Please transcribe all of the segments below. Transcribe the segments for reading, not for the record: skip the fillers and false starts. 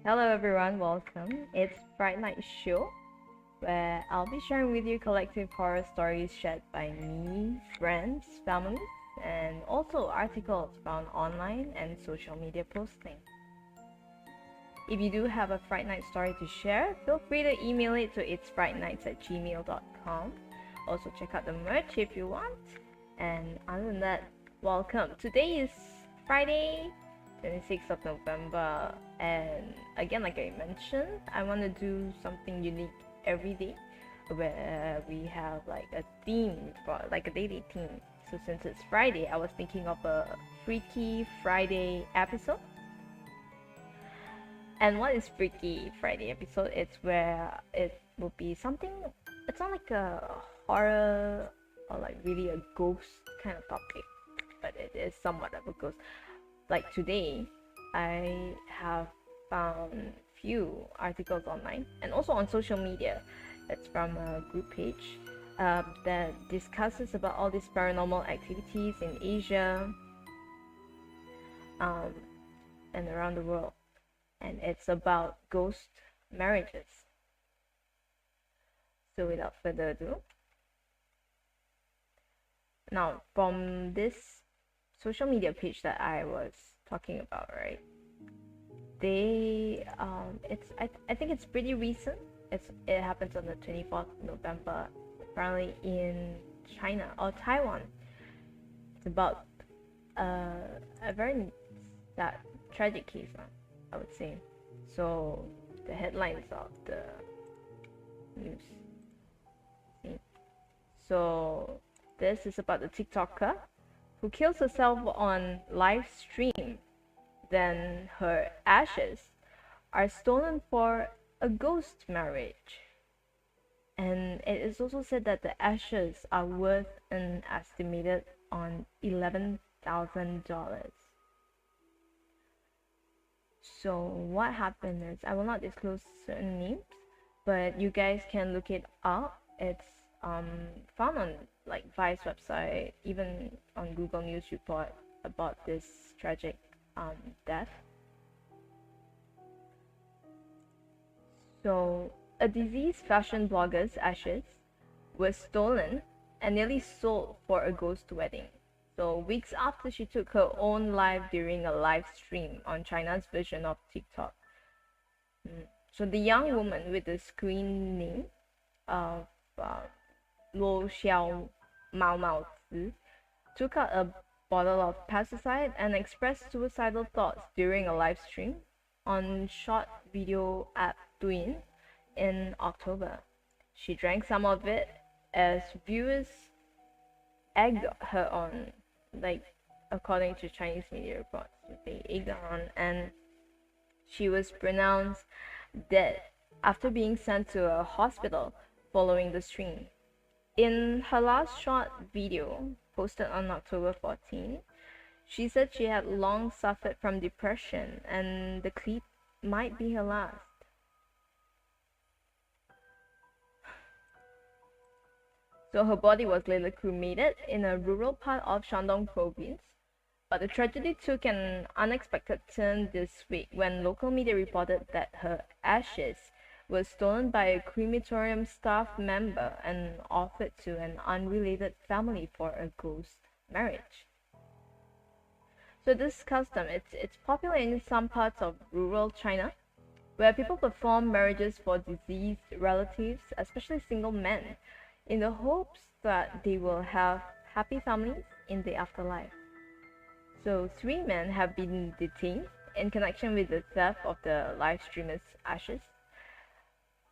Hello everyone, welcome. It's Fright Night Show, where I'll be sharing with you collective horror stories shared by me, friends, families, and also articles found online and social media posting. If you do have a Fright Night story to share, feel free to email it to itsfrightnights@gmail.com. Also check out the merch if you want. And other than that, welcome. Today is Friday, 26th of November, and again, like I mentioned, I want to do something unique every day where we have like a theme, for like a daily theme. So since it's Friday, I was thinking of a Freaky Friday episode. And what is Freaky Friday episode? It's where it will be something, it's not like a horror or like really a ghost kind of topic, but it is somewhat of a ghost. Like today, I have found few articles online and also on social media. It's from a group page that discusses about all these paranormal activities in Asia and around the world. And it's about ghost marriages. So without further ado, now from this social media page that I was talking about, right? They I think it's pretty recent. It happens on the 24th November, apparently in China or Taiwan. It's about a very sad tragic case, I would say. So the headlines of the news. See? So this is about the TikToker who kills herself on live stream. Then her ashes are stolen for a ghost marriage. And it is also said that the ashes are worth an estimated on $11,000. So what happened is, I will not disclose certain names, but you guys can look it up. It's found on like Vice website, even on Google News report about this tragic death. So a deceased fashion blogger's ashes was stolen and nearly sold for a ghost wedding. So weeks after she took her own life during a live stream on China's version of TikTok. So the young woman with the screen name of Luo Xiao Mao Mao Zi took out a bottle of pesticide and expressed suicidal thoughts during a live stream on short video app Douyin in October. She drank some of it as viewers egged her on, like according to Chinese media reports. They egged her on, and she was pronounced dead after being sent to a hospital following the stream. In her last short video, posted on October 14, she said she had long suffered from depression and the clip might be her last. So her body was later cremated in a rural part of Shandong province. But the tragedy took an unexpected turn this week when local media reported that her ashes were stolen by a crematorium staff member and offered to an unrelated family for a ghost marriage. So this custom, it's popular in some parts of rural China, where people perform marriages for deceased relatives, especially single men, in the hopes that they will have happy families in the afterlife. So 3 men have been detained in connection with the theft of the live streamer's ashes.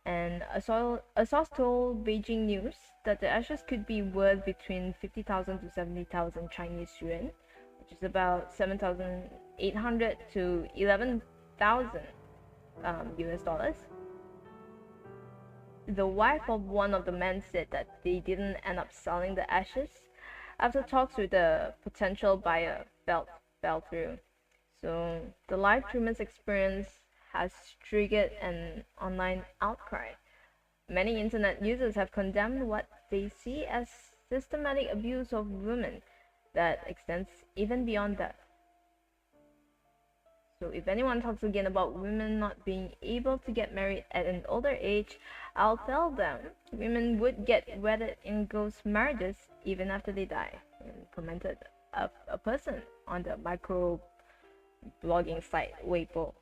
And a source told Beijing News that the ashes could be worth between 50,000 to 70,000 Chinese yuan, which is about 7,800 to 11,000 US dollars. The wife of one of the men said that they didn't end up selling the ashes after talks with the potential buyer fell through. So the live streamer's experience has triggered an online outcry. Many internet users have condemned what they see as systematic abuse of women that extends even beyond that. So if anyone talks again about women not being able to get married at an older age, I'll tell them women would get wedded in ghost marriages even after they die. And commented a person on the micro blogging site Weibo.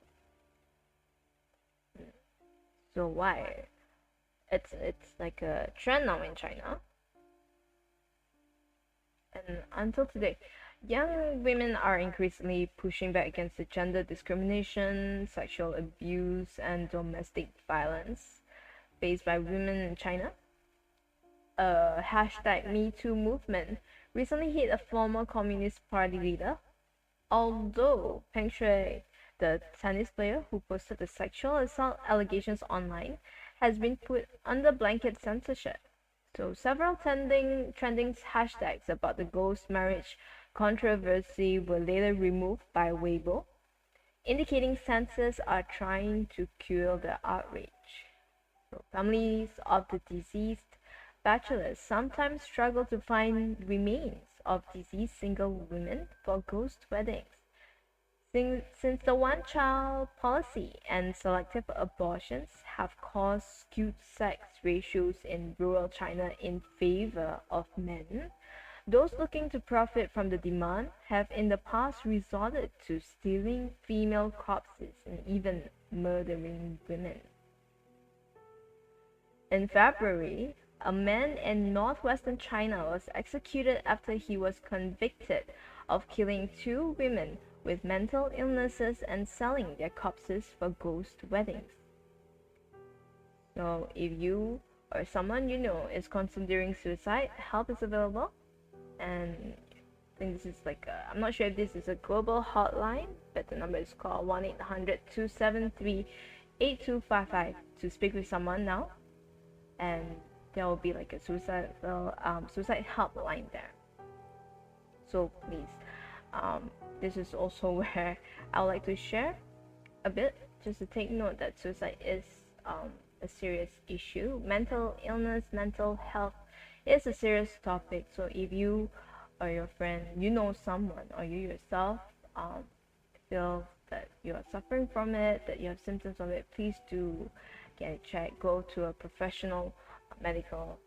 So why? It's like a trend now in China. And until today, young women are increasingly pushing back against the gender discrimination, sexual abuse, and domestic violence faced by women in China. A hashtag #MeToo movement recently hit a former Communist Party leader, although Peng Shui, the tennis player who posted the sexual assault allegations online, has been put under blanket censorship. So several trending hashtags about the ghost marriage controversy were later removed by Weibo, indicating censors are trying to quell the outrage. So families of the deceased bachelors sometimes struggle to find remains of deceased single women for ghost weddings. Since the one-child policy and selective abortions have caused skewed sex ratios in rural China in favor of men, those looking to profit from the demand have in the past resorted to stealing female corpses and even murdering women. In February, a man in northwestern China was executed after he was convicted of killing two women with mental illnesses and selling their corpses for ghost weddings. So if you or someone you know is considering suicide, help is available. And I think this is like I'm not sure if this is a global hotline, but the number is called 1-800-273-8255 to speak with someone now. And there will be like a suicide helpline there. So please, this is also where I would like to share a bit, just to take note that suicide is a serious issue. Mental illness, mental health is a serious topic. So if you or your friend, you know someone, or you yourself feel that you are suffering from it, that you have symptoms of it, please do get it checked. Go to a professional medical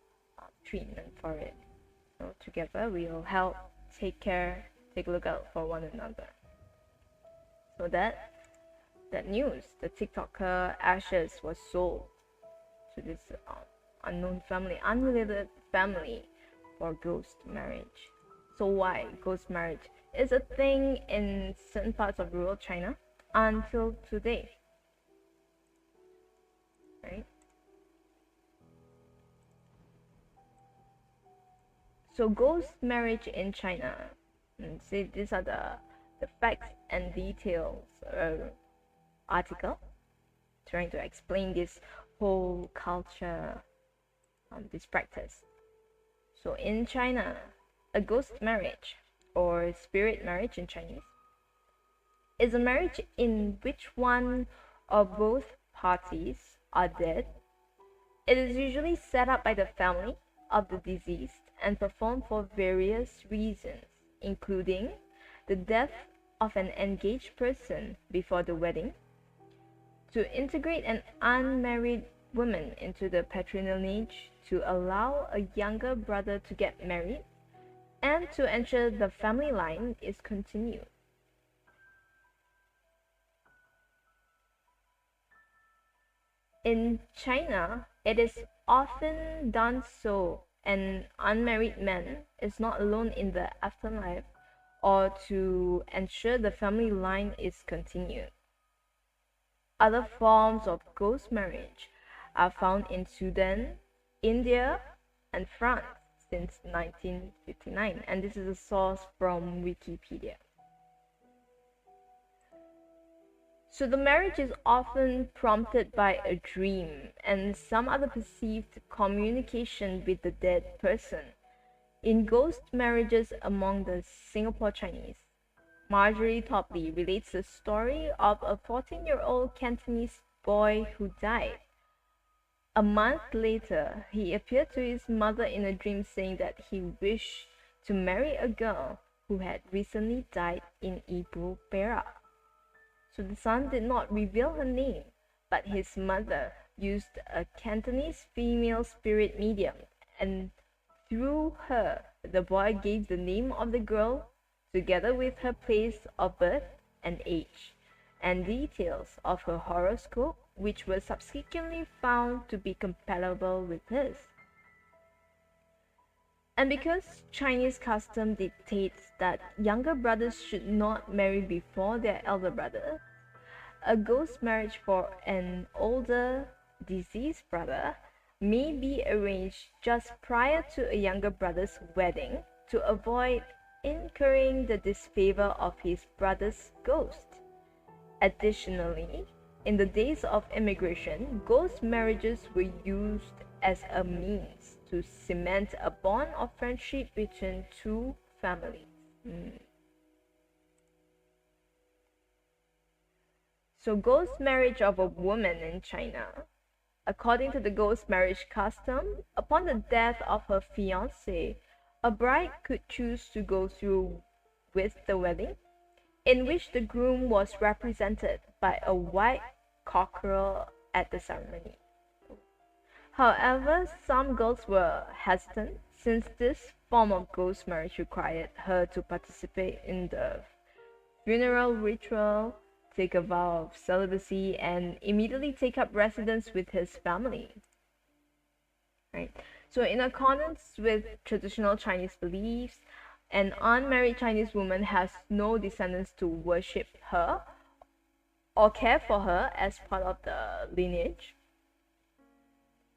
treatment for it. So together we will help, take care, take a look out for one another. So that news, the TikToker Ashes was sold to this unknown family, unrelated family, for ghost marriage. So why ghost marriage is a thing in certain parts of rural China until today, right? So ghost marriage in China. See, these are the facts and details article trying to explain this whole culture, this practice. So in China, a ghost marriage, or spirit marriage in Chinese, is a marriage in which one or both parties are dead. It is usually set up by the family of the deceased and performed for various reasons, including the death of an engaged person before the wedding, to integrate an unmarried woman into the patronage, to allow a younger brother to get married, and to ensure the family line is continued. In China, it is often done so an unmarried man is not alone in the afterlife, or to ensure the family line is continued. Other forms of ghost marriage are found in Sudan, India, and France since 1959, and this is a source from Wikipedia. So the marriage is often prompted by a dream and some other perceived communication with the dead person. In ghost marriages among the Singapore Chinese, Marjorie Topley relates the story of a 14-year-old Cantonese boy who died. A month later, he appeared to his mother in a dream saying that he wished to marry a girl who had recently died in Ibu, Perak. So the son did not reveal her name, but his mother used a Cantonese female spirit medium, and through her, the boy gave the name of the girl, together with her place of birth and age, and details of her horoscope, which were subsequently found to be compatible with his. And because Chinese custom dictates that younger brothers should not marry before their elder brother, a ghost marriage for an older deceased brother may be arranged just prior to a younger brother's wedding to avoid incurring the disfavor of his brother's ghost. Additionally, in the days of immigration, ghost marriages were used as a means to cement a bond of friendship between two families. So, ghost marriage of a woman in China. According to the ghost marriage custom, upon the death of her fiancé, a bride could choose to go through with the wedding, in which the groom was represented by a white cockerel at the ceremony. However, some girls were hesitant since this form of ghost marriage required her to participate in the funeral ritual, take a vow of celibacy, and immediately take up residence with his family. Right? So, in accordance with traditional Chinese beliefs, an unmarried Chinese woman has no descendants to worship her or care for her as part of the lineage.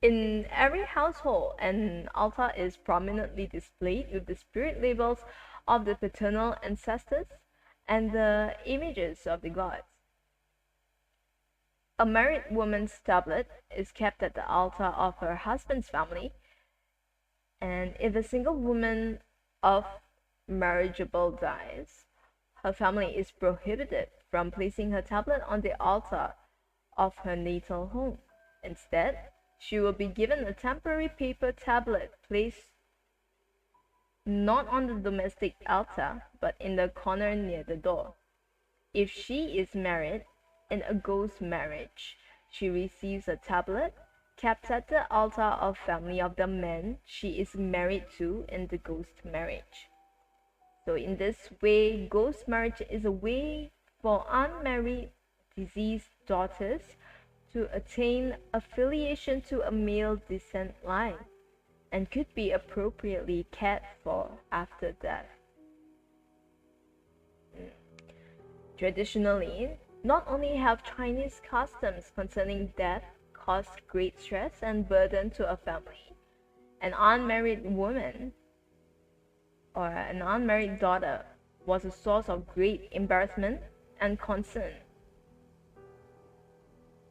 In every household, an altar is prominently displayed with the spirit labels of the paternal ancestors and the images of the gods. A married woman's tablet is kept at the altar of her husband's family, and if a single woman of marriageable dies, her family is prohibited from placing her tablet on the altar of her natal home. Instead, she will be given a temporary paper tablet placed not on the domestic altar, but in the corner near the door. If she is married in a ghost marriage, she receives a tablet kept at the altar of family of the man she is married to in the ghost marriage. So in this way, ghost marriage is a way for unmarried deceased daughters to attain affiliation to a male descent line and could be appropriately cared for after death. Traditionally, not only have Chinese customs concerning death caused great stress and burden to a family, an unmarried woman or an unmarried daughter was a source of great embarrassment and concern.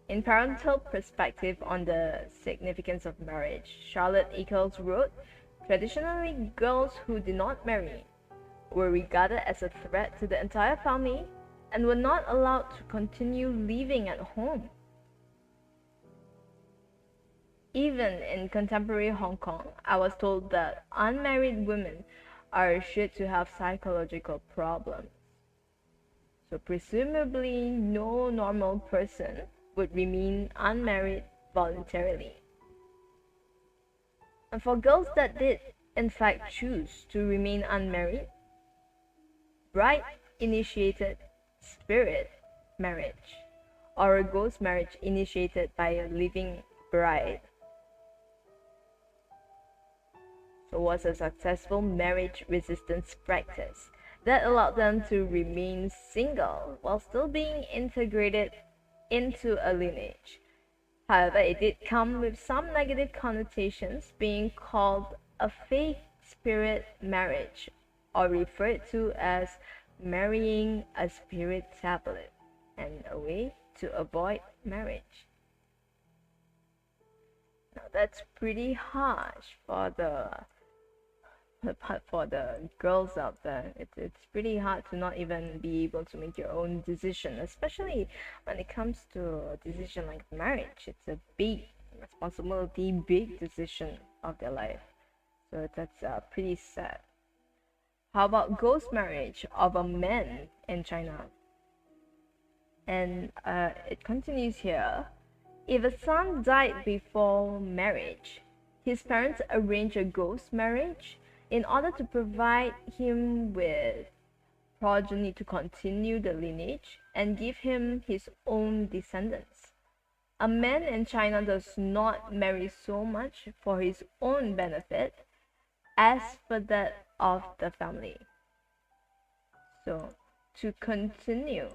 In parental perspective on the significance of marriage, Charlotte Eccles wrote, traditionally girls who did not marry were regarded as a threat to the entire family and were not allowed to continue living at home. Even in contemporary Hong Kong, I was told that unmarried women are assured to have psychological problems. So presumably no normal person would remain unmarried voluntarily. And for girls that did in fact choose to remain unmarried, bride initiated spirit marriage or a ghost marriage initiated by a living bride. So was a successful marriage resistance practice that allowed them to remain single while still being integrated into a lineage. However, it did come with some negative connotations, being called a fake spirit marriage or referred to as marrying a spirit tablet and a way to avoid marriage. Now that's pretty harsh for the girls out there. It's pretty hard to not even be able to make your own decision, especially when it comes to a decision like marriage. It's a big responsibility, big decision of their life. So that's pretty sad. How about ghost marriage of a man in China? And it continues here. If a son died before marriage, his parents arrange a ghost marriage in order to provide him with progeny to continue the lineage and give him his own descendants. A man in China does not marry so much for his own benefit as for that of the family. So, to continue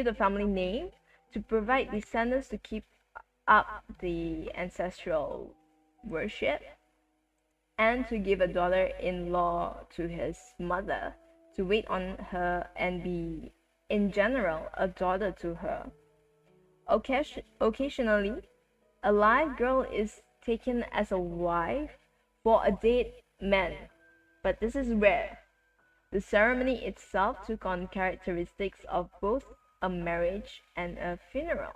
the family name, to provide descendants to keep up the ancestral worship, and to give a daughter-in-law to his mother to wait on her and be, in general, a daughter to her. Occasionally, a live girl is taken as a wife for a dead man, but this is rare. The ceremony itself took on characteristics of both a marriage and a funeral,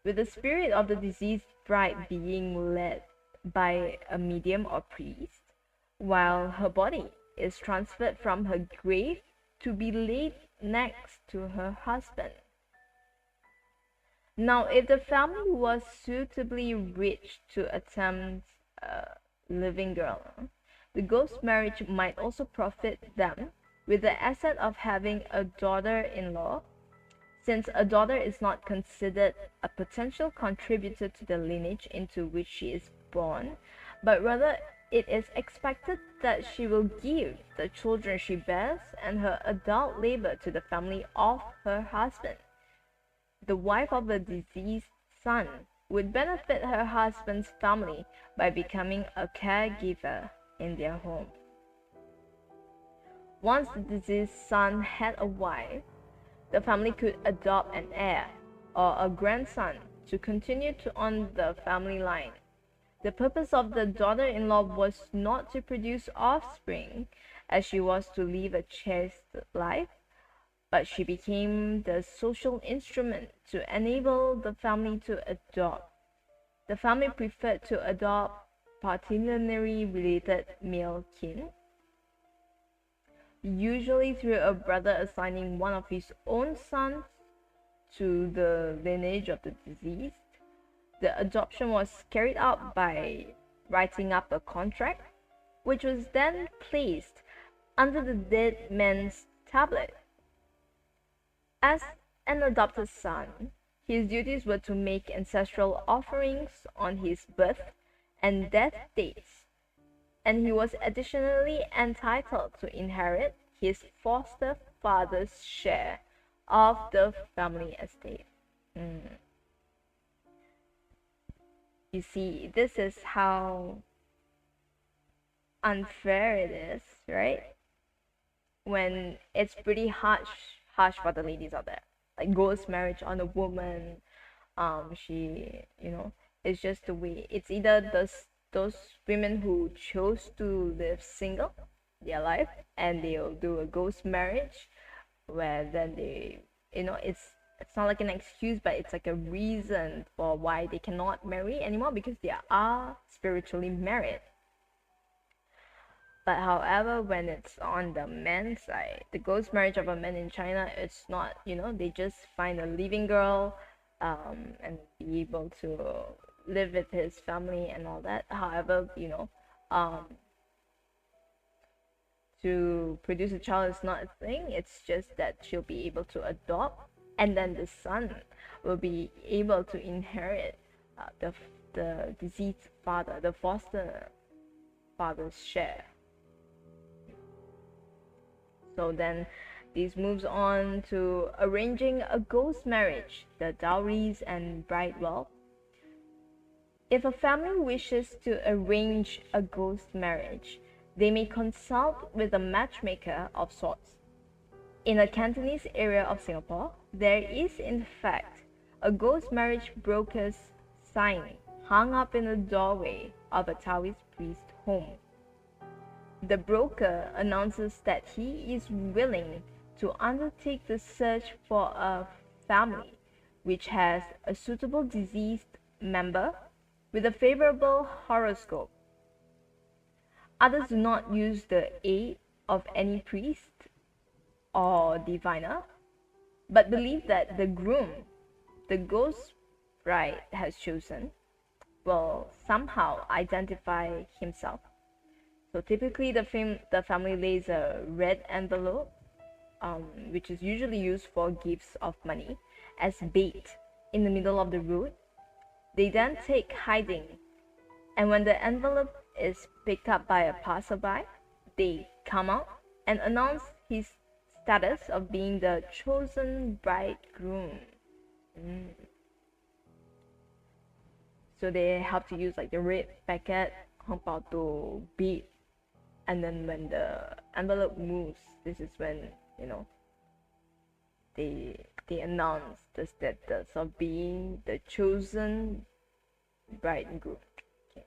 with the spirit of the deceased bride being led by a medium or priest, while her body is transferred from her grave to be laid next to her husband. Now, if the family was suitably rich to attempt a living girl, the ghost marriage might also profit them with the asset of having a daughter-in-law, since a daughter is not considered a potential contributor to the lineage into which she is born, but rather it is expected that she will give the children she bears and her adult labor to the family of her husband. The wife of a deceased son would benefit her husband's family by becoming a caregiver in their home. Once the deceased son had a wife, the family could adopt an heir or a grandson to continue on the family line. The purpose of the daughter-in-law was not to produce offspring, as she was to live a chaste life, but she became the social instrument to enable the family to adopt. The family preferred to adopt patrilineally related male kin, usually through a brother assigning one of his own sons to the lineage of the deceased. The adoption was carried out by writing up a contract, which was then placed under the dead man's tablet. As an adopted son, his duties were to make ancestral offerings on his birth and death dates, and he was additionally entitled to inherit his foster father's share of the family estate. You see, this is how unfair it is, right? When it's pretty harsh for the ladies out there. Like ghost marriage on a woman, she, it's just the way. It's either those women who chose to live single their life and they'll do a ghost marriage where then they, it's not like an excuse, but it's like a reason for why they cannot marry anymore because they are spiritually married. But however, when it's on the men's side, the ghost marriage of a man in China, it's not, they just find a living girl and be able to live with his family and all that. However, to produce a child is not a thing. It's just that she'll be able to adopt, and then the son will be able to inherit the deceased father, the foster father's share. So then this moves on to arranging a ghost marriage, the dowries and bride wealth. If a family wishes to arrange a ghost marriage, they may consult with a matchmaker of sorts. In a Cantonese area of Singapore, there is in fact a ghost marriage broker's sign hung up in the doorway of a Taoist priest home. The broker announces that he is willing to undertake the search for a family which has a suitable deceased member with a favorable horoscope. Others do not use the aid of any priest or diviner, but believe that the groom, the ghost bride has chosen, will somehow identify himself. So typically, the family lays a red envelope, which is usually used for gifts of money, as bait in the middle of the road. They then take hiding, and when the envelope is picked up by a passerby, they come out and announce his status of being the chosen bridegroom. Mm. So they have to use like the red packet to beat, and then when the envelope moves, this is when they announce the status of being the chosen bride and groom. Okay.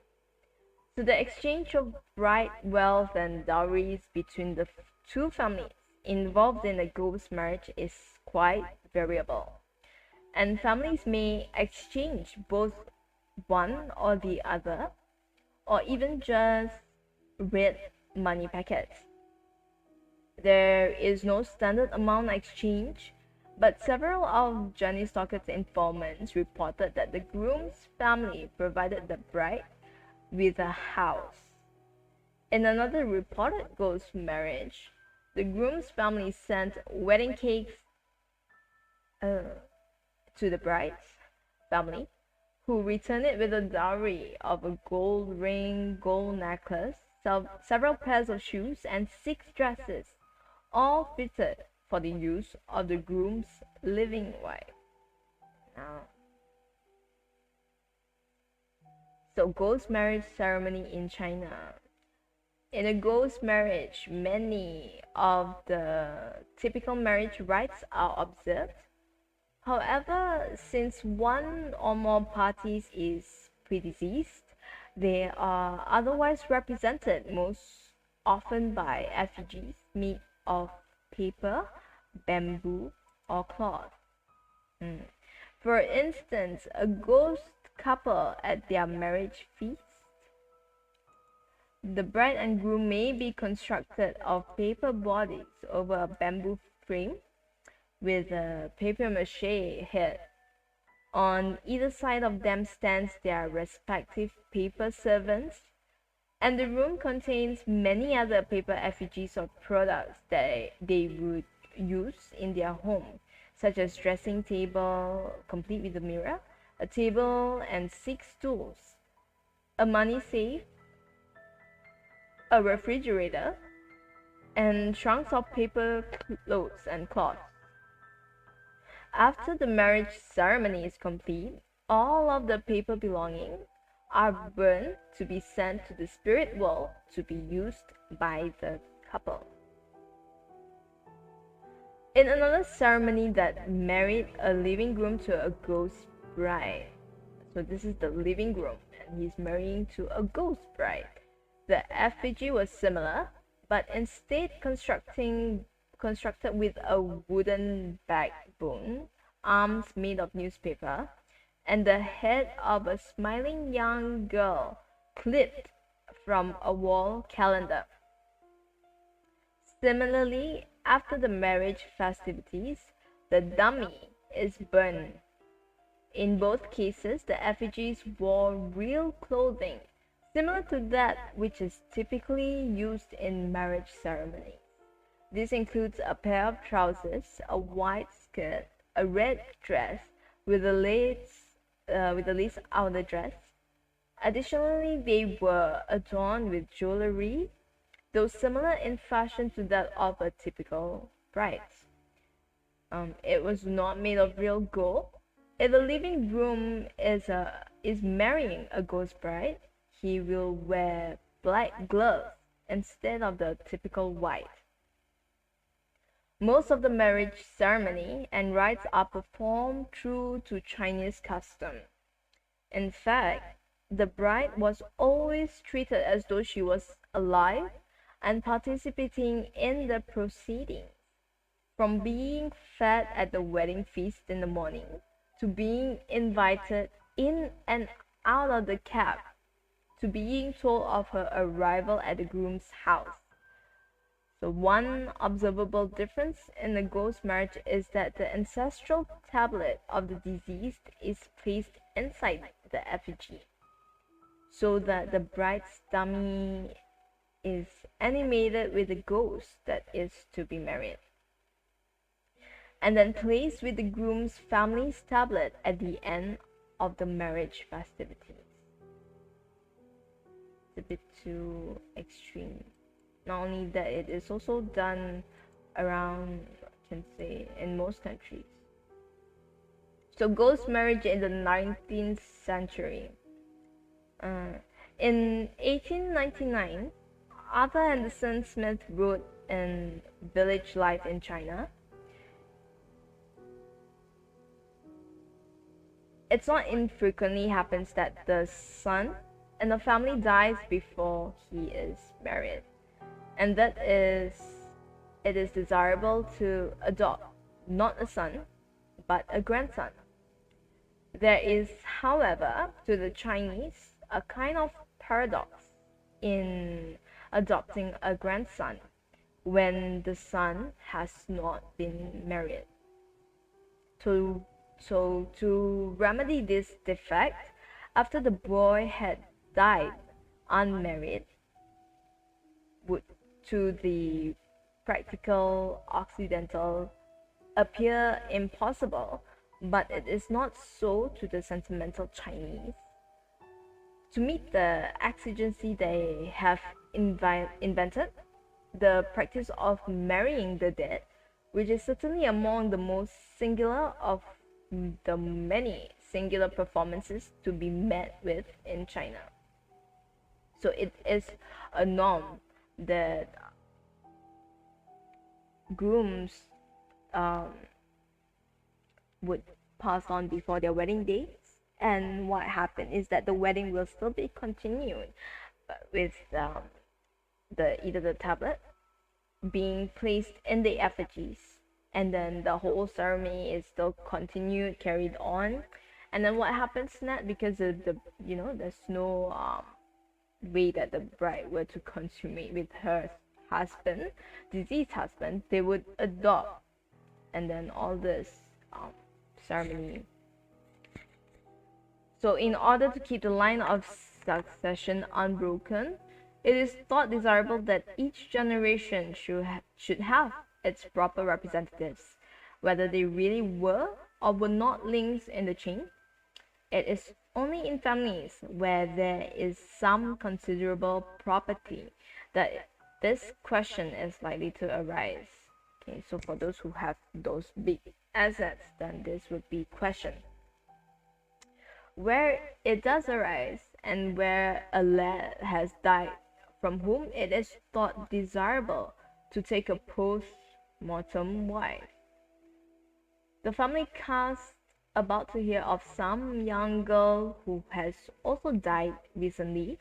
So the exchange of bride wealth and dowries between the two families involved in a ghost marriage is quite variable, and families may exchange both one or the other, or even just red money packets. There is no standard amount exchange, but several of Johnny Stockett's informants reported that the groom's family provided the bride with a house. In another reported ghost marriage, the groom's family sent wedding cakes to the bride's family, who returned it with a dowry of a gold ring, gold necklace, several pairs of shoes, and 6 dresses, all fitted for the use of the groom's living wife. Now, so ghost marriage ceremony in China. In a ghost marriage, many of the typical marriage rites are observed. However, since one or more parties is predeceased, they are otherwise represented most often by effigies made of paper, bamboo, or cloth. For instance, a ghost couple at their marriage feast, the bride and groom may be constructed of paper bodies over a bamboo frame with a papier-mâché head. On either side of them stands their respective paper servants, and the room contains many other paper effigies of products that they would use in their home, such as dressing table complete with a mirror, a table and 6 stools, a money safe, a refrigerator, and trunks of paper clothes and cloth. After the marriage ceremony is complete, all of the paper belongings are burned to be sent to the spirit world to be used by the couple. In another ceremony that married a living groom to a ghost bride, so this is the living groom and he's marrying to a ghost bride. The effigy was similar, but instead constructed with a wooden backbone, arms made of newspaper, and the head of a smiling young girl clipped from a wall calendar. Similarly, after the marriage festivities, the dummy is burned. In both cases, the effigies wore real clothing, similar to that which is typically used in marriage ceremonies. This includes a pair of trousers, a white skirt, a red dress with a lace outer dress. Additionally, they were adorned with jewelry, though similar in fashion to that of a typical bride. It was not made of real gold. If a living groom is marrying a ghost bride, he will wear black gloves instead of the typical white. Most of the marriage ceremony and rites are performed true to Chinese custom. In fact, the bride was always treated as though she was alive and participating in the proceedings. From being fed at the wedding feast in the morning to being invited in and out of the cab to being told of her arrival at the groom's house. So one observable difference in the ghost marriage is that the ancestral tablet of the deceased is placed inside the effigy, so that the bride's dummy is animated with the ghost that is to be married, and then placed with the groom's family's tablet at the end of the marriage festivities. It's a bit too extreme. Not only that, it is also done around, I can say, in most countries. So ghost marriage in the 19th century. In 1899, Arthur Henderson Smith wrote in Village Life in China, "It's not infrequently happens that the son in the family dies before he is married, and that is, it is desirable to adopt not a son, but a grandson. There is, however, to the Chinese, a kind of paradox in adopting a grandson when the son has not been married. To remedy this defect, after the boy had died unmarried, would to the practical Occidental appear impossible, but it is not so to the sentimental Chinese. To meet the exigency they have invented, the practice of marrying the dead, which is certainly among the most singular of the many singular performances to be met with in China. So it is a norm that grooms would pass on before their wedding dates, and what happened is that the wedding will still be continued, but with the either the tablet being placed in the effigies, and then the whole ceremony is still continued, carried on. And then what happens next, because the there's no way that the bride were to consummate with her husband, deceased husband, they would adopt, and then all this ceremony. So in order to keep the line of succession unbroken, it is thought desirable that each generation should have its proper representatives, whether they really were or were not links in the chain. It is only in families where there is some considerable property that this question is likely to arise. Okay, so for those who have those big assets, then this would be questioned. Where it does arise, and where a lad has died from whom it is thought desirable to take a post-mortem wife, the family casts about to hear of some young girl who has also died recently.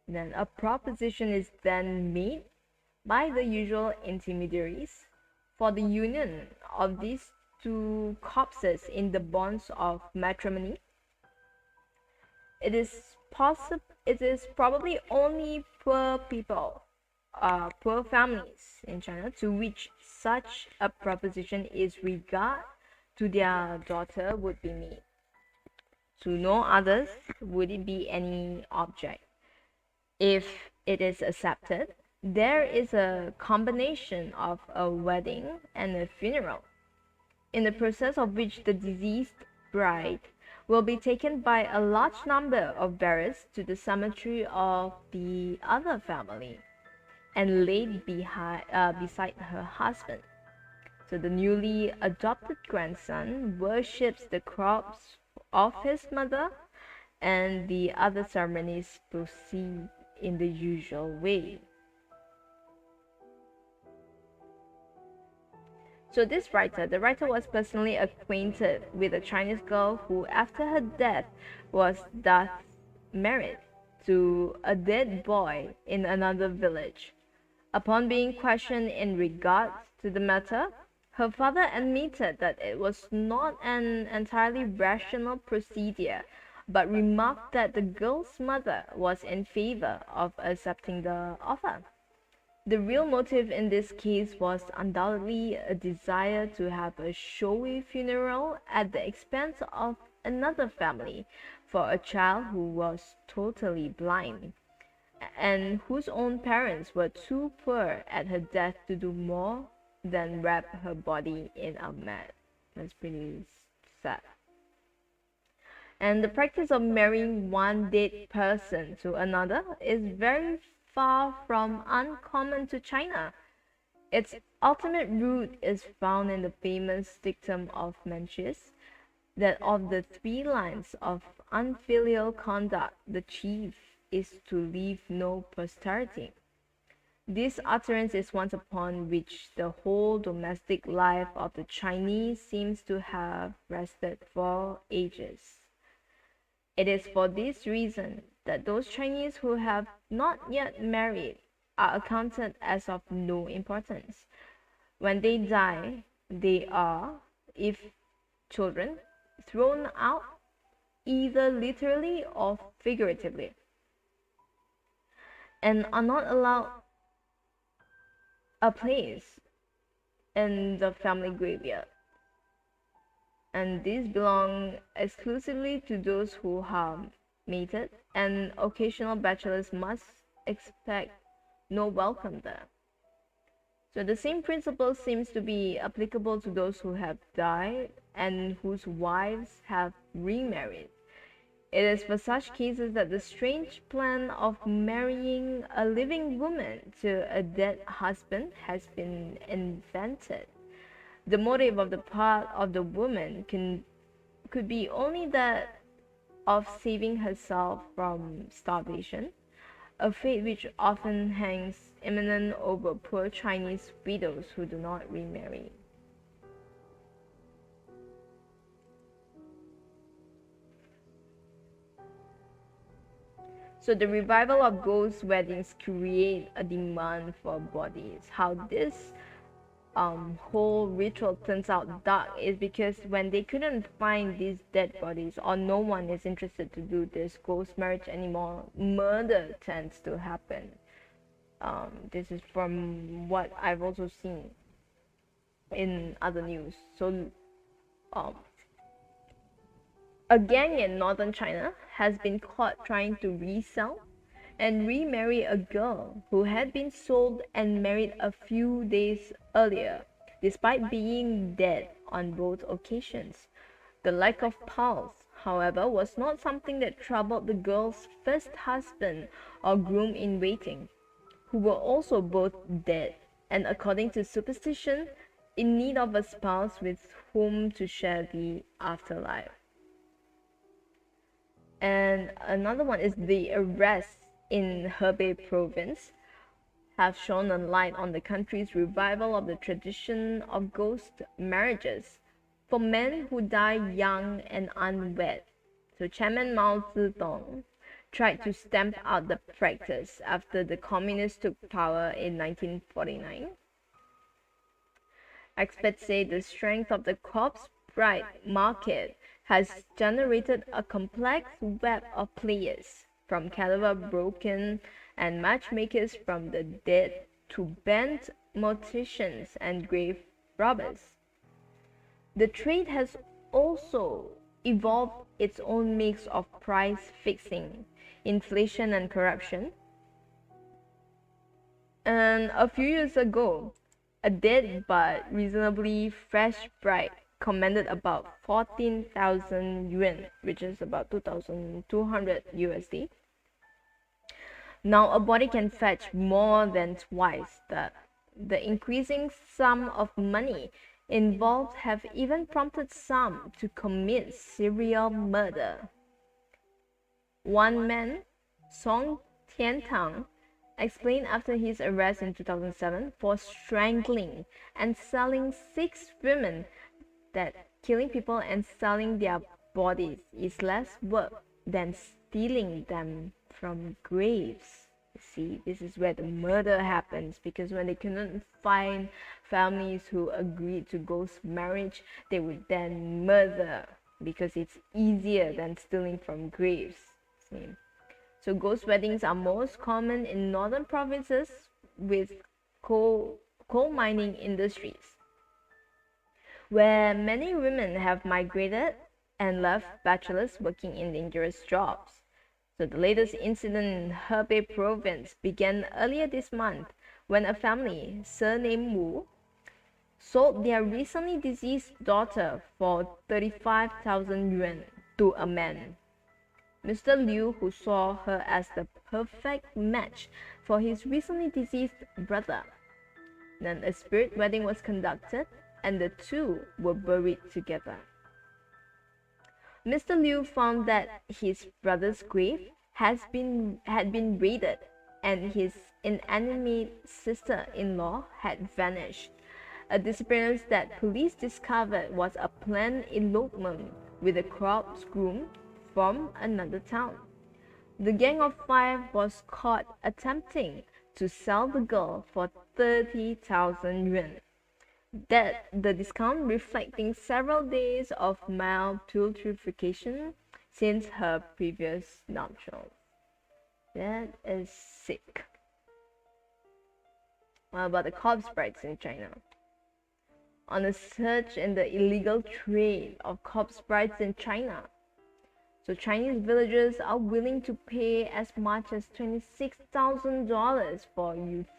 Then a proposition is then made by the usual intermediaries for the union of these two corpses in the bonds of matrimony. It is probably only poor people, poor families in China, to which such a proposition is regard to their daughter would be made. To no others would it be any object. If it is accepted, there is a combination of a wedding and a funeral, in the process of which the deceased bride will be taken by a large number of bearers to the cemetery of the other family and laid beside her husband. So the newly adopted grandson worships the corpse of his mother, and the other ceremonies proceed in the usual way. So the writer was personally acquainted with a Chinese girl who, after her death, was thus married to a dead boy in another village. Upon being questioned in regard to the matter, her father admitted that it was not an entirely rational procedure, but remarked that the girl's mother was in favor of accepting the offer. The real motive in this case was undoubtedly a desire to have a showy funeral at the expense of another family for a child who was totally blind and whose own parents were too poor at her death to do more than wrap her body in a mat. That's pretty sad. And the practice of marrying one dead person to another is very far from uncommon to China. Its ultimate root is found in the famous dictum of Mencius that of the three lines of unfilial conduct, the chief is to leave no posterity. This utterance is one upon which the whole domestic life of the Chinese seems to have rested for ages. It is for this reason that those Chinese who have not yet married are accounted as of no importance. When they die, they are, if children, thrown out either literally or figuratively, and are not allowed a place in the family graveyard. And these belong exclusively to those who have mated, and occasional bachelors must expect no welcome there. So the same principle seems to be applicable to those who have died and whose wives have remarried. It is for such cases that the strange plan of marrying a living woman to a dead husband has been invented. The motive of the part of the woman could be only that of saving herself from starvation, a fate which often hangs imminent over poor Chinese widows who do not remarry. So the revival of ghost weddings create a demand for bodies. How this whole ritual turns out dark is because when they couldn't find these dead bodies, or no one is interested to do this ghost marriage anymore, murder tends to happen. This is from what I've also seen in other news. So um, a gang in northern China has been caught trying to resell and remarry a girl who had been sold and married a few days earlier, despite being dead on both occasions. The lack of pulse, however, was not something that troubled the girl's first husband or groom in waiting, who were also both dead, and according to superstition, in need of a spouse with whom to share the afterlife. And another one is the arrests in Hebei province have shone a light on the country's revival of the tradition of ghost marriages for men who die young and unwed. So Chairman Mao Zedong tried to stamp out the practice after the communists took power in 1949. Experts say the strength of the corpse bride market has generated a complex web of players, from cadaver broken and matchmakers from the dead to bent morticians and grave robbers. The trade has also evolved its own mix of price fixing, inflation, and corruption. And a few years ago, a dead but reasonably fresh bride commanded about 14,000 yuan, which is about 2,200 USD. Now a body can fetch more than twice that. The increasing sum of money involved have even prompted some to commit serial murder. One man, Song Tiantang, explained after his arrest in 2007 for strangling and selling 6 women that killing people and selling their bodies is less work than stealing them from graves. See, this is where the murder happens, because when they couldn't find families who agreed to ghost marriage, they would then murder because it's easier than stealing from graves. See? So ghost weddings are most common in northern provinces, with coal mining industries, where many women have migrated and left bachelors working in dangerous jobs. So the latest incident in Hebei province began earlier this month when a family, surnamed Wu, sold their recently deceased daughter for 35,000 yuan to a man. Mr. Liu, who saw her as the perfect match for his recently deceased brother. Then a spirit wedding was conducted and the two were buried together. Mr. Liu found that his brother's grave had been raided and his inanimate sister-in-law had vanished. A disappearance that police discovered was a planned elopement with a corpse groom from another town. The gang of five was caught attempting to sell the girl for 30,000 yuan. That the discount reflecting several days of mild putrefaction since her previous nuptials. That is sick. What about the corpse brides in China? On a search in the illegal trade of corpse brides in China. So Chinese villagers are willing to pay as much as $26,000 for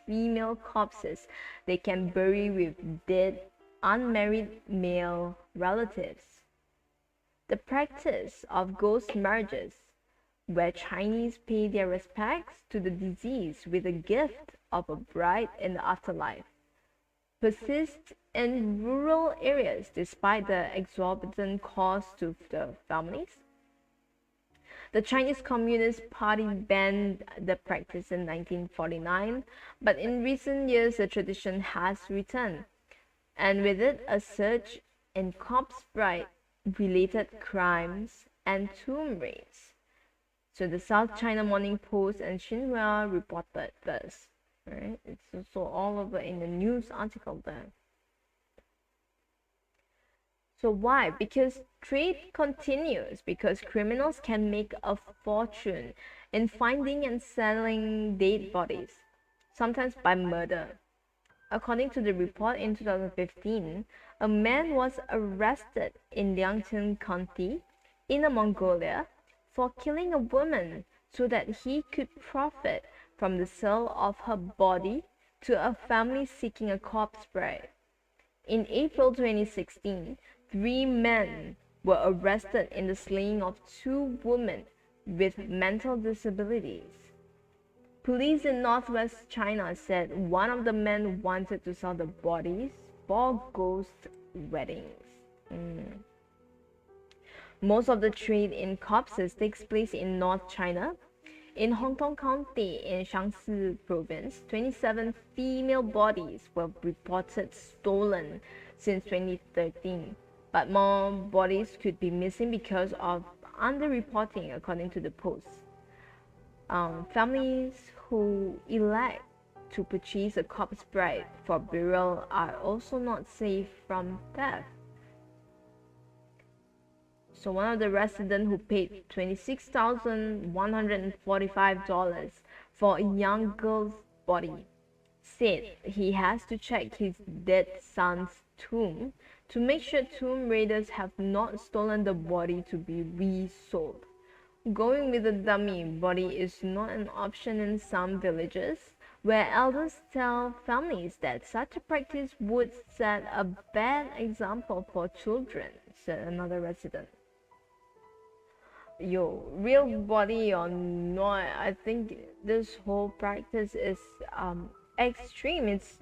female corpses they can bury with dead, unmarried male relatives. The practice of ghost marriages, where Chinese pay their respects to the deceased with a gift of a bride in the afterlife, persists in rural areas despite the exorbitant cost to the families. The Chinese Communist Party banned the practice in 1949, but in recent years the tradition has returned, and with it a surge in corpse bride related crimes and tomb raids. So the South China Morning Post and Xinhua reported this. Right? It's also all over in the news article there. So why? Because trade continues, because criminals can make a fortune in finding and selling dead bodies, sometimes by murder. According to the report in 2015, a man was arrested in Liangcheng County, Inner Mongolia, for killing a woman so that he could profit from the sale of her body to a family seeking a corpse bride. In April 2016, 3 men were arrested in the slaying of 2 women with mental disabilities. Police in northwest China said one of the men wanted to sell the bodies for ghost weddings. Most of the trade in corpses takes place in North China. In Hongtong County in Shaanxi Province, 27 female bodies were reported stolen since 2013, but more bodies could be missing because of underreporting, according to the Post. Families who elect to purchase a corpse bride for burial are also not safe from theft. So one of the residents who paid $26,145 for a young girl's body said he has to check his dead son's tomb to make sure tomb raiders have not stolen the body to be resold. Going with a dummy body is not an option in some villages, where elders tell families that such a practice would set a bad example for children, said another resident. Real body or not, I think this whole practice is extreme. It's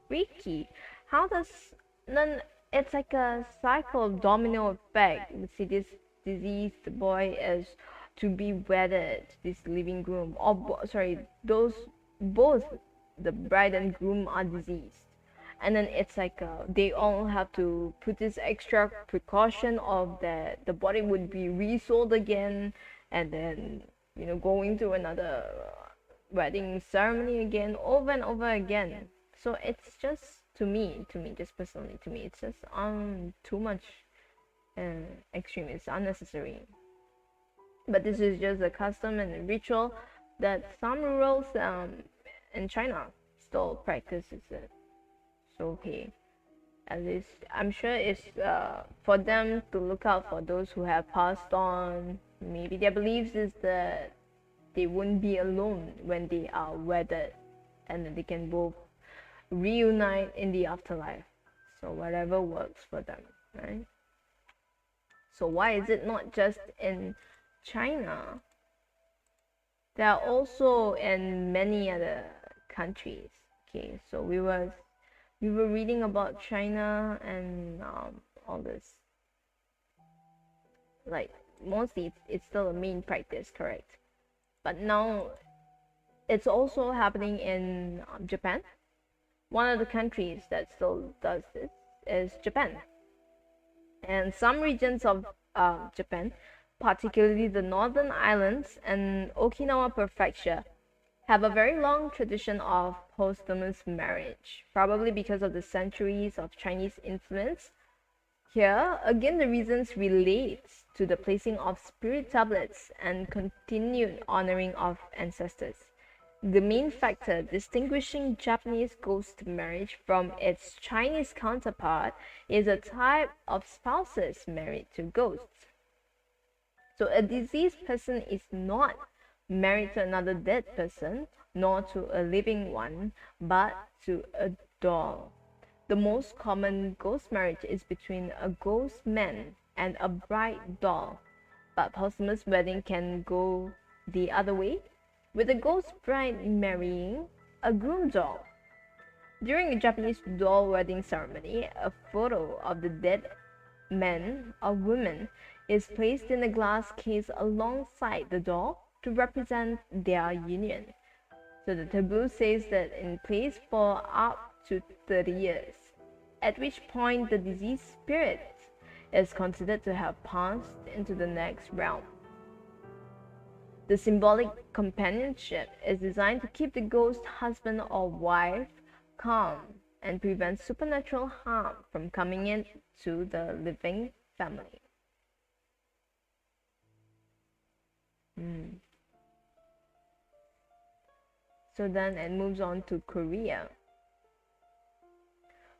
freaky. How does then it's like a cycle of domino effect. You see, this diseased boy is to be wedded to this living groom, or those both the bride and groom are diseased, and then it's like they all have to put this extra precaution of that the body would be resold again, and then going through another wedding ceremony again over and over again. So it's just just personally to me, it's just too much extreme. It's unnecessary. But this is just a custom and a ritual that some rurals in China still practices it. So okay, at least I'm sure it's for them to look out for those who have passed on. Maybe their beliefs is that they won't be alone when they are wedded, and that they can both reunite in the afterlife. So whatever works for them, right? So why is it not just in China? There are also in many other countries. Okay, so we were reading about China and all this. Like mostly it's still a main practice, correct? But now it's also happening in Japan. One of the countries that still does this is Japan. And some regions of Japan, particularly the northern islands and Okinawa Prefecture, have a very long tradition of posthumous marriage, probably because of the centuries of Chinese influence. Here, again, the reasons relates to the placing of spirit tablets and continued honoring of ancestors. The main factor distinguishing Japanese ghost marriage from its Chinese counterpart is a type of spouses married to ghosts. So a deceased person is not married to another dead person, nor to a living one, but to a doll. The most common ghost marriage is between a ghost man and a bride doll, but posthumous wedding can go the other way, with a ghost bride marrying a groom doll. During a Japanese doll wedding ceremony, a photo of the dead man or woman is placed in a glass case alongside the doll to represent their union. So the taboo says that in place for up to 30 years, at which point the deceased spirit is considered to have passed into the next realm. The symbolic companionship is designed to keep the ghost husband or wife calm and prevent supernatural harm from coming into the living family. So then it moves on to Korea.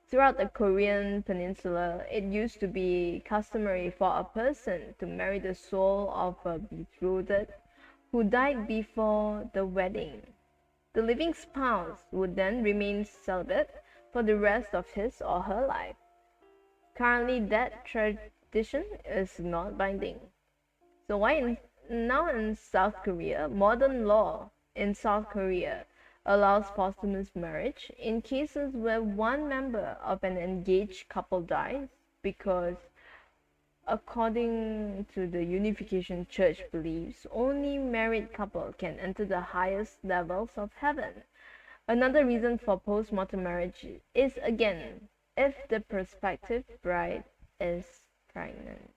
Throughout the Korean peninsula, it used to be customary for a person to marry the soul of a betrothed who died before the wedding. The living spouse would then remain celibate for the rest of his or her life. Currently, that tradition is not binding. So now in South Korea, modern law in South Korea allows posthumous marriage in cases where one member of an engaged couple dies because, according to the Unification Church beliefs, only married couple can enter the highest levels of heaven. Another reason for post-mortem marriage is, again, if the prospective bride is pregnant.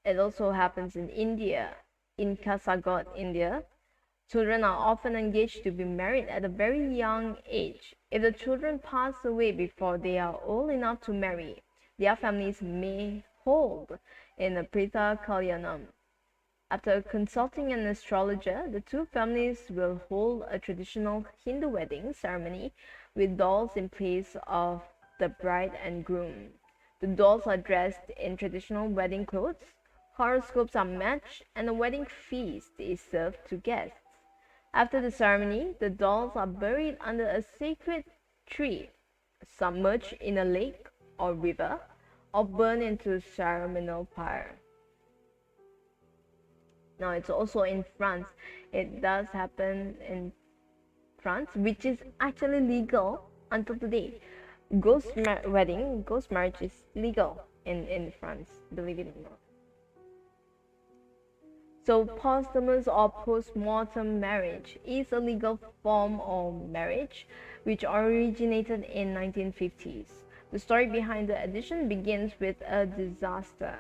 It also happens in India. In Kasaragod, India, children are often engaged to be married at a very young age. If the children pass away before they are old enough to marry, their families may hold in a Prita Kalyanam. After consulting an astrologer, the two families will hold a traditional Hindu wedding ceremony with dolls in place of the bride and groom. The dolls are dressed in traditional wedding clothes, horoscopes are matched, and a wedding feast is served to guests. After the ceremony, the dolls are buried under a sacred tree, submerged in a lake or river, or burned into ceremonial fire. Now, it's also in France. It does happen in France, which is actually legal until today. Ghost marriage is legal in France, believe it or not. So posthumous or post-mortem marriage is a legal form of marriage which originated in 1950s. The story behind the addition begins with a disaster.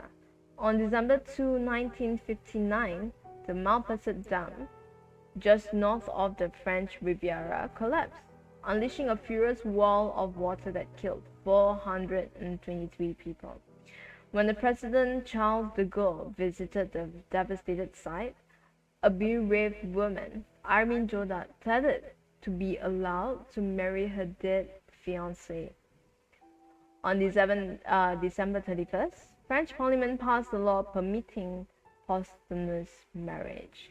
On December 2, 1959, the Malpasset Dam, just north of the French Riviera, collapsed, unleashing a furious wall of water that killed 423 people. When the President Charles de Gaulle visited the devastated site, a bereaved woman Armin Joda pleaded to be allowed to marry her dead fiancé. On December 31st, French Parliament passed a law permitting posthumous marriage.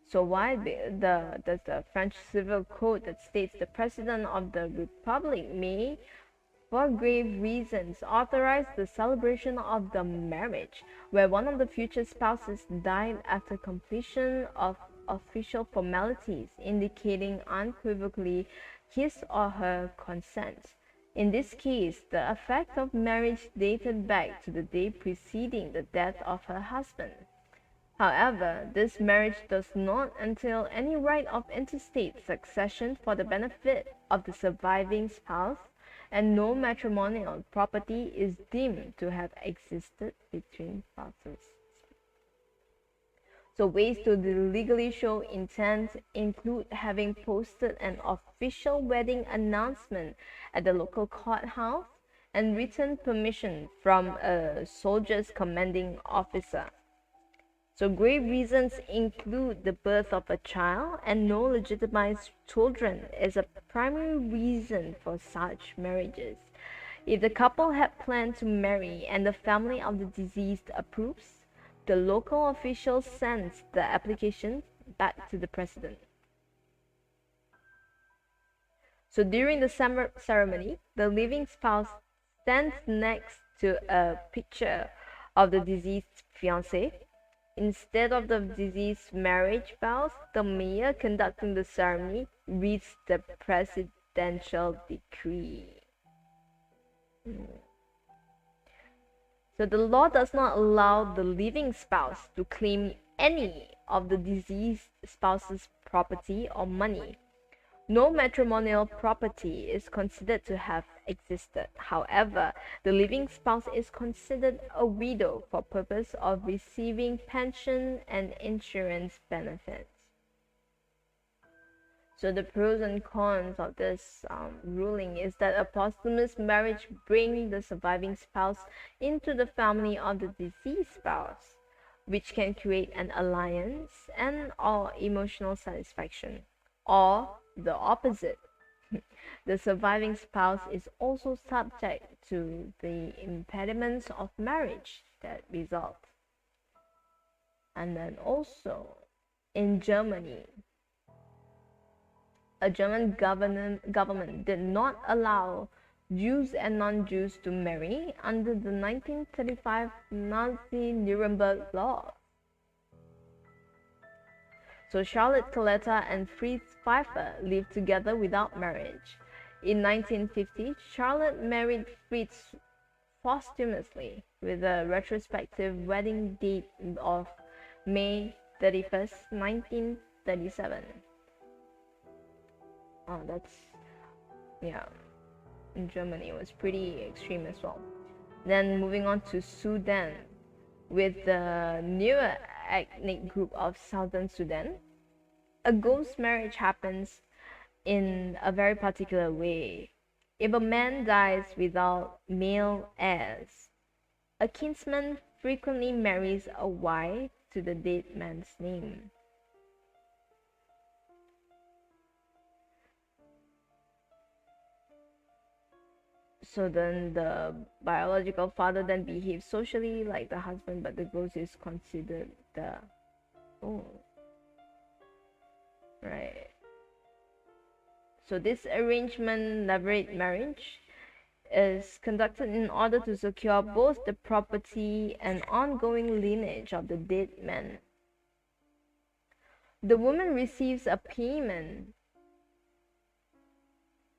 So why does the French Civil Code that states the President of the Republic may, for grave reasons, authorize the celebration of the marriage where one of the future spouses died after completion of official formalities indicating unequivocally his or her consent. In this case, the effect of marriage dated back to the day preceding the death of her husband. However, this marriage does not entail any right of intestate succession for the benefit of the surviving spouse, and no matrimonial property is deemed to have existed between spouses. So ways to legally show intent include having posted an official wedding announcement at the local courthouse and written permission from a soldier's commanding officer. So grave reasons include the birth of a child, and no legitimized children is a primary reason for such marriages. If the couple had planned to marry and the family of the deceased approves, the local official sends the application back to the president. So during the ceremony, the living spouse stands next to a picture of the deceased fiancé. Instead of the deceased marriage vows, the mayor conducting the ceremony reads the presidential decree. So the law does not allow the living spouse to claim any of the deceased spouse's property or money. No matrimonial property is considered to have existed. However, the living spouse is considered a widow for purpose of receiving pension and insurance benefits. So the pros and cons of this ruling is that a posthumous marriage brings the surviving spouse into the family of the deceased spouse, which can create an alliance and or emotional satisfaction, or the opposite. The surviving spouse is also subject to the impediments of marriage that result. And then also in Germany, a German government did not allow Jews and non-Jews to marry under the 1935 Nazi Nuremberg law. So Charlotte Coletta and Fritz Pfeiffer lived together without marriage. In 1950, Charlotte married Fritz posthumously with a retrospective wedding date of May 31st, 1937. Oh, in Germany it was pretty extreme as well. Then moving on to Sudan, with the newer ethnic group of Southern Sudan, a ghost marriage happens in a very particular way. If a man dies without male heirs, a kinsman frequently marries a wife to the dead man's name. So then the biological father then behaves socially like the husband, but the ghost is considered the right. So this arrangement, levirate marriage, is conducted in order to secure both the property and ongoing lineage of the dead man. The woman receives a payment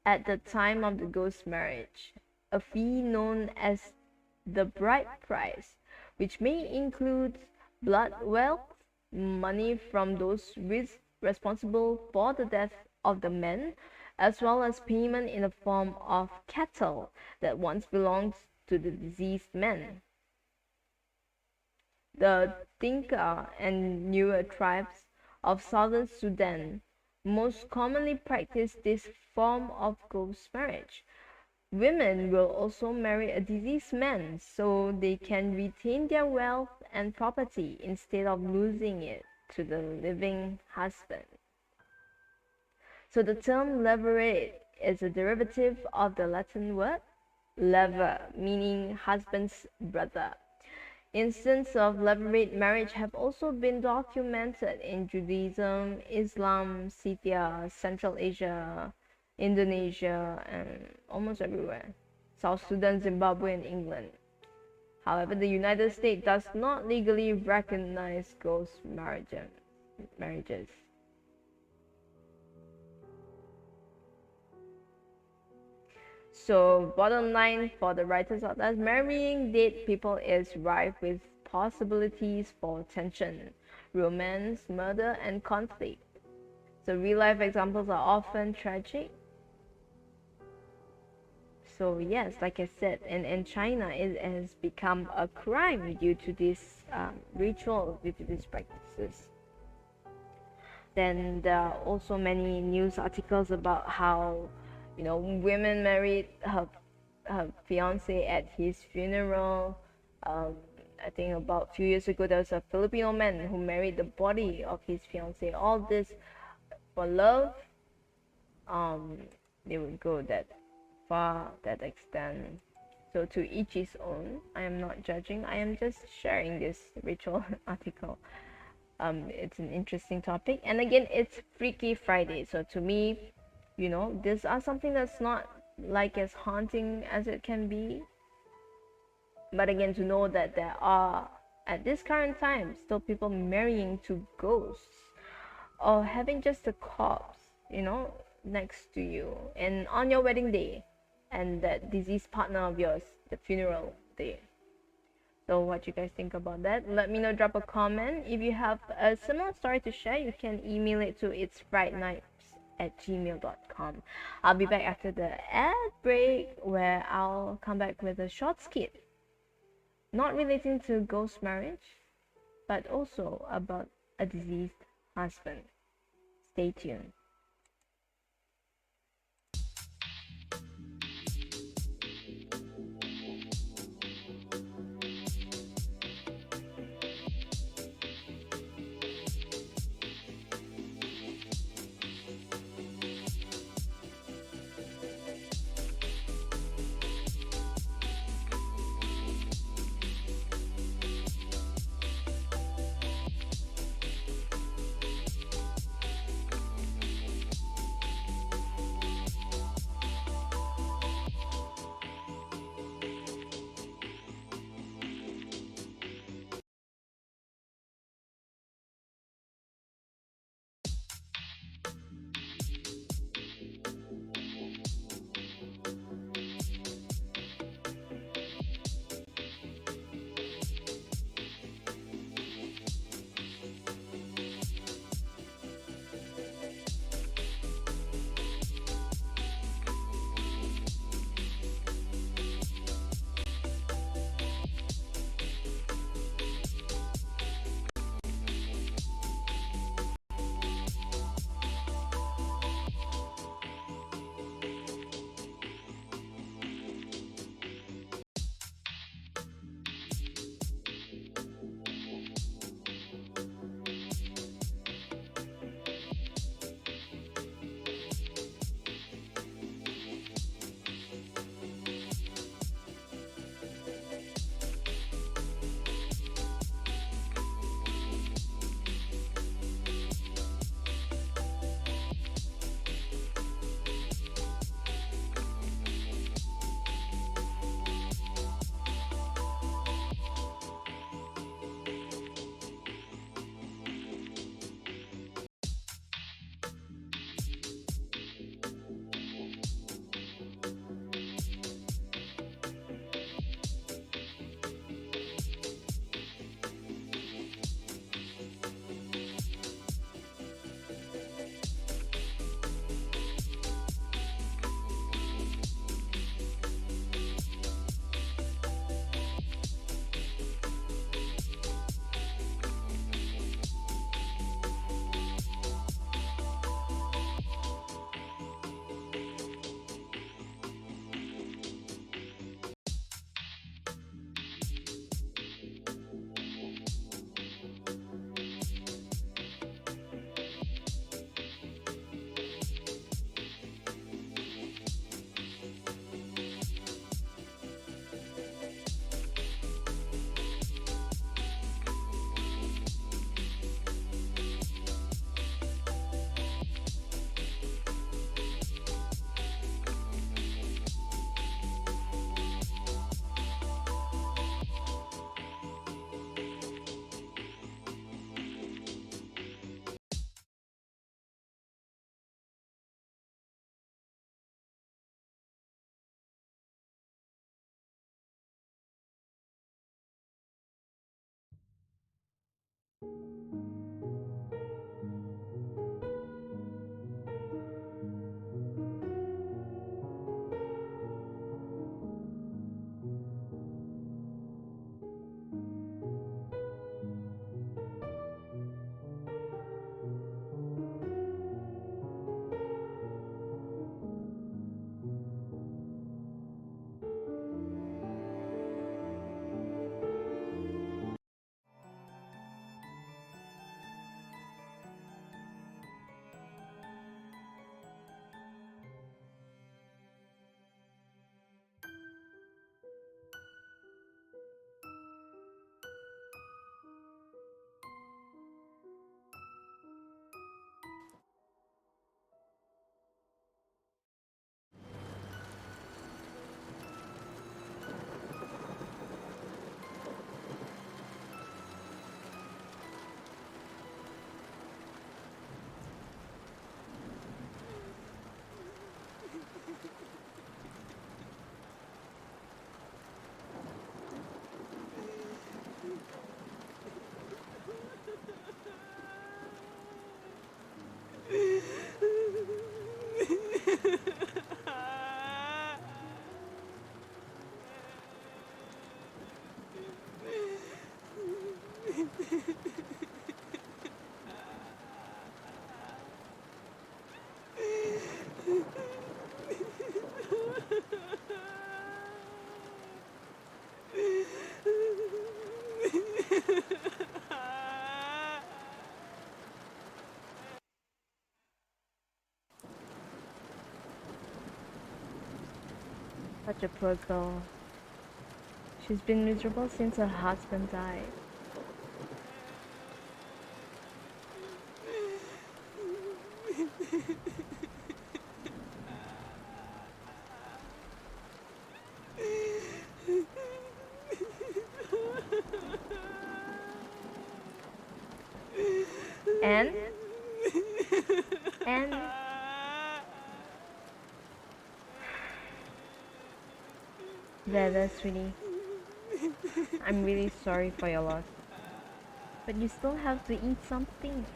at the time of the ghost marriage, a fee known as the bride price, which may include blood wealth, money from those responsible for the death of the man, as well as payment in the form of cattle that once belonged to the deceased man. The Dinka and newer tribes of southern Sudan most commonly practice this form of ghost marriage. Women will also marry a deceased man so they can retain their wealth and property instead of losing it. to the living husband. So the term levirate is a derivative of the Latin word lever, meaning husband's brother. Instances of levirate marriage have also been documented in Judaism, Islam, Scythia, Central Asia, Indonesia, and almost everywhere. South Sudan, Zimbabwe, and England. However, the United States does not legally recognize ghost marriages. So, bottom line for the writers out there, marrying dead people is rife with possibilities for tension, romance, murder, and conflict. So, real life examples are often tragic. So, yes, like I said, in China, it has become a crime due to this ritual, due to these practices. Then there are also many news articles about how women married her fiance at his funeral. I think about a few years ago there was a Filipino man who married the body of his fiance. All this for love. They would go that far, that extent. So to each his own. I am not judging. I am just sharing this ritual article. It's an interesting topic, and again, it's Freaky Friday. So to me, these are something that's not like as haunting as it can be. But again, to know that there are, at this current time, still people marrying to ghosts or having just a corpse, next to you and on your wedding day, and that deceased partner of yours, the funeral day. So what you guys think about that? Let me know, drop a comment. If you have a similar story to share, you can email it to itsfrightnights@gmail.com. I'll be back after the ad break where I'll come back with a short skit. Not relating to ghost marriage, but also about a deceased husband. Stay tuned. Such a poor girl. She's been miserable since her husband died. And and there, sweetie. I'm really sorry for your loss. But you still have to eat something.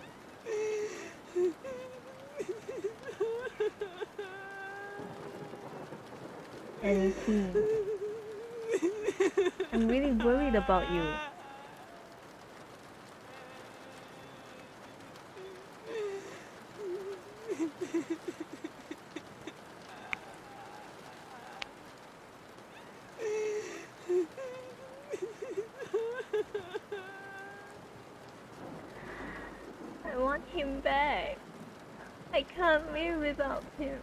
And please, I'm really worried about you. I want him back. I can't live without him.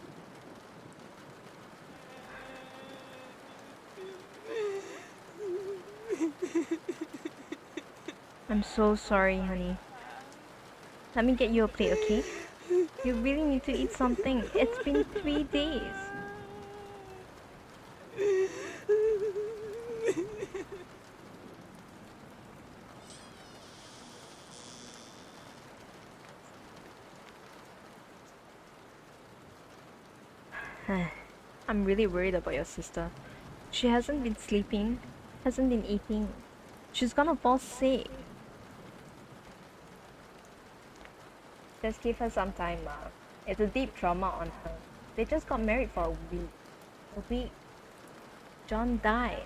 I'm so sorry, honey. Let me get you a plate, okay? You really need to eat something. It's been 3 days. I'm really worried about your sister. She hasn't been sleeping, hasn't been eating. She's gonna fall sick. Just give her some time, Ma. It's a deep trauma on her. They just got married for a week. A week. John died.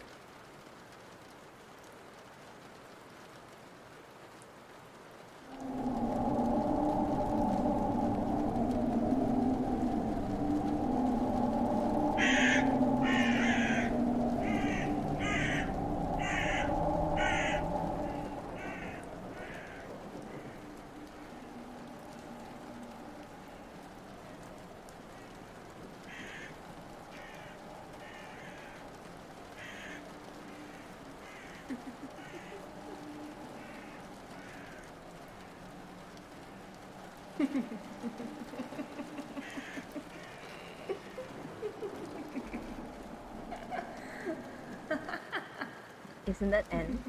Isn't that Anne?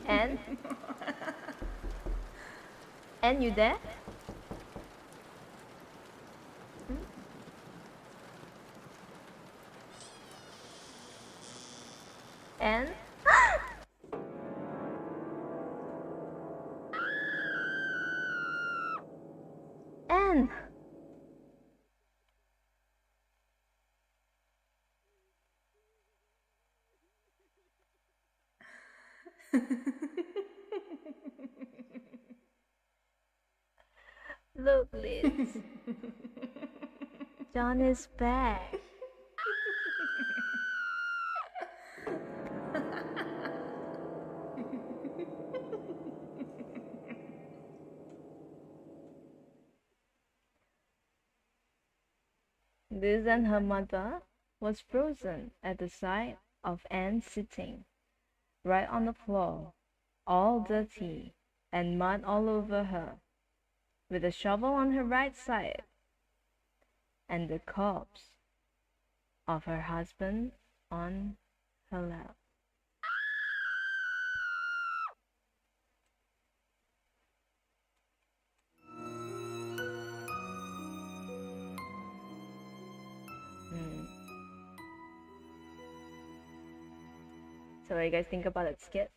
Anne? Anne, you there? Anne? Anne! Look, Liz. John is back. Liz and her mother was frozen at the sight of Anne sitting right on the floor, all dirty and mud all over her, with a shovel on her right side and the corpse of her husband on her lap. So what do you guys think about that skit?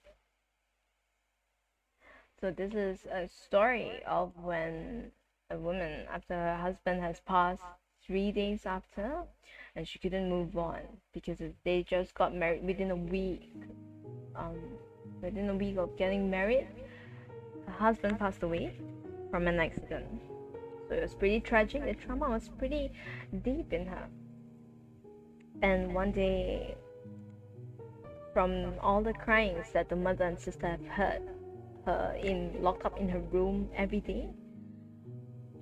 So this is a story of when a woman, after her husband has passed 3 days after, and she couldn't move on because they just got married within a week. Within a week of getting married, her husband passed away from an accident. So it was pretty tragic. The trauma was pretty deep in her. And one day, from all the cryings that the mother and sister have heard, her locked up in her room every day.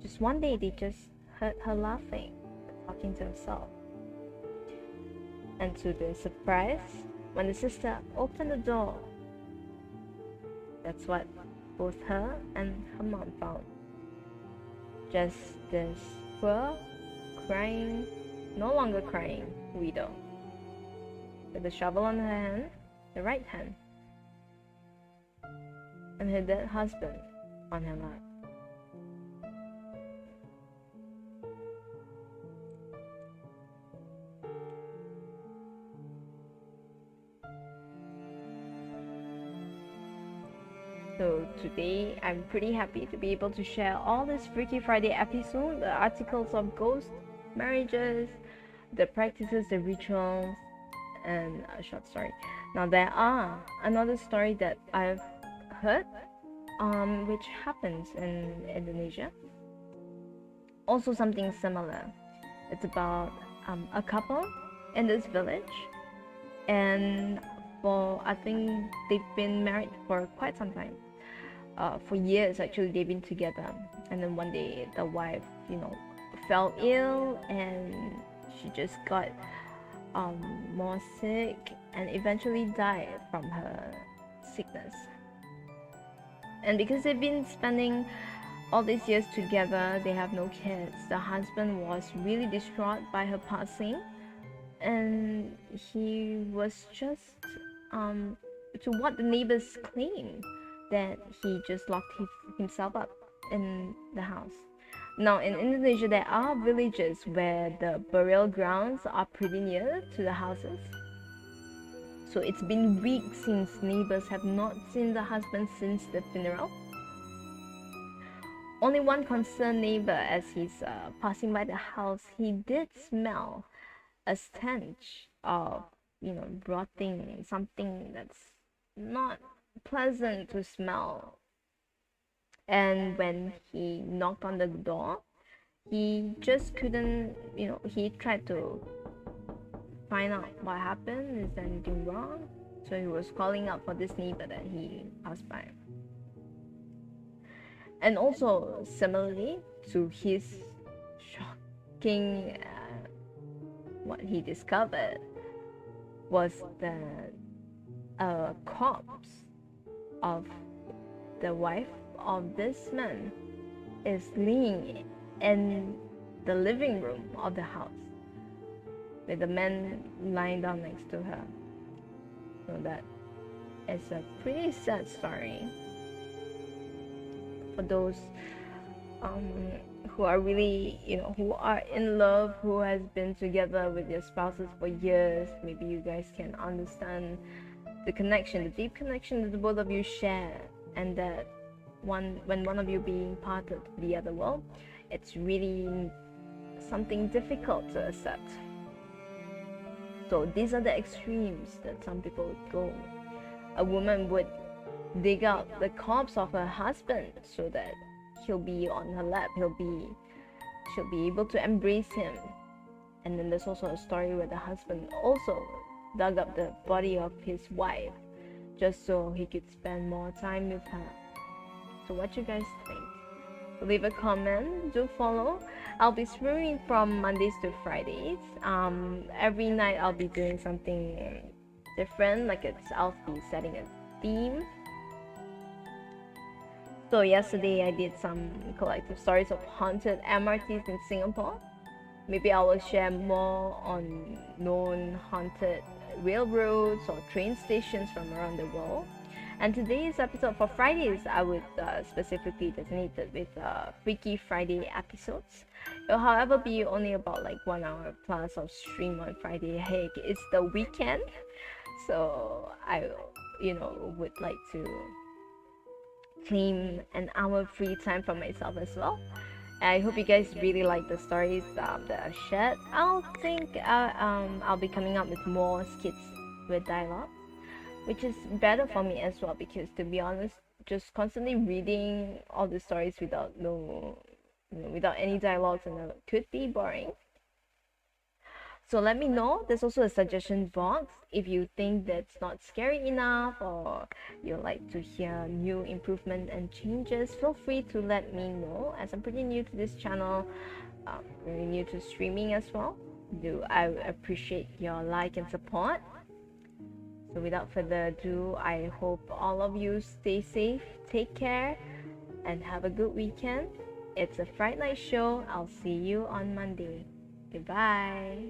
Just one day they just heard her laughing, talking to herself. And to their surprise, when the sister opened the door, that's what both her and her mom found. Just this poor, crying, no longer crying widow, with a shovel on her hand, the right hand, and her dead husband on her lap. So today I'm pretty happy to be able to share all this Freaky Friday episode, the articles of ghost marriages, the practices, the rituals, and a short story. Now there are another story that I've heard, which happens in Indonesia. Also something similar. It's about a couple in this village, and I think they've been married for quite some time. For years actually they've been together, and then one day the wife fell ill and she just got more sick and eventually died from her sickness. And because they've been spending all these years together, they have no kids. The husband was really distraught by her passing, and he was just to what the neighbors claim, that he just locked himself up in the house. Now in Indonesia there are villages where the burial grounds are pretty near to the houses. So it's been weeks since neighbors have not seen the husband since the funeral. Only one concerned neighbor, as he's passing by the house, he did smell a stench of rotting, something that's not pleasant to smell. And when he knocked on the door, he just couldn't, he tried to find out what happened, is there anything wrong? So he was calling out for this neighbor that he passed by. And also similarly to his shocking, what he discovered was that a corpse of the wife of this man is laying in the living room of the house, with the man lying down next to her. So that is a pretty sad story for those who are really, who are in love, who has been together with your spouses for years. Maybe you guys can understand the connection, the deep connection that the both of you share, and that when one of you being parted to the other world, it's really something difficult to accept. So these are the extremes that some people would go. A woman would dig out the corpse of her husband so that he'll be on her lap, she'll be able to embrace him. And then there's also a story where the husband also dug up the body of his wife just so he could spend more time with her. So what you guys think? Leave a comment, do follow. I'll be streaming from Mondays to Fridays. Every night I'll be doing something different, like I'll be setting a theme. So yesterday I did some collective stories of haunted MRTs in Singapore. Maybe I will share more on known haunted railroads or train stations from around the world. And today's episode for Fridays, I would specifically designate it with Freaky Friday episodes. It will, however, be only about like 1 hour plus of stream on Friday. Hey, it's the weekend, so I, would like to claim an hour free time for myself as well. I hope you guys really like the stories that I shared. I'll be coming up with more skits with dialogue, which is better for me as well, because to be honest, just constantly reading all the stories without without any dialogues and could be boring. So let me know. There's also a suggestion box if you think that's not scary enough or you like to hear new improvement and changes. Feel free to let me know, as I'm pretty new to this channel, very new to streaming as well. I appreciate your like and support. So without further ado, I hope all of you stay safe, take care, and have a good weekend. It's a Fright Night show. I'll see you on Monday. Goodbye.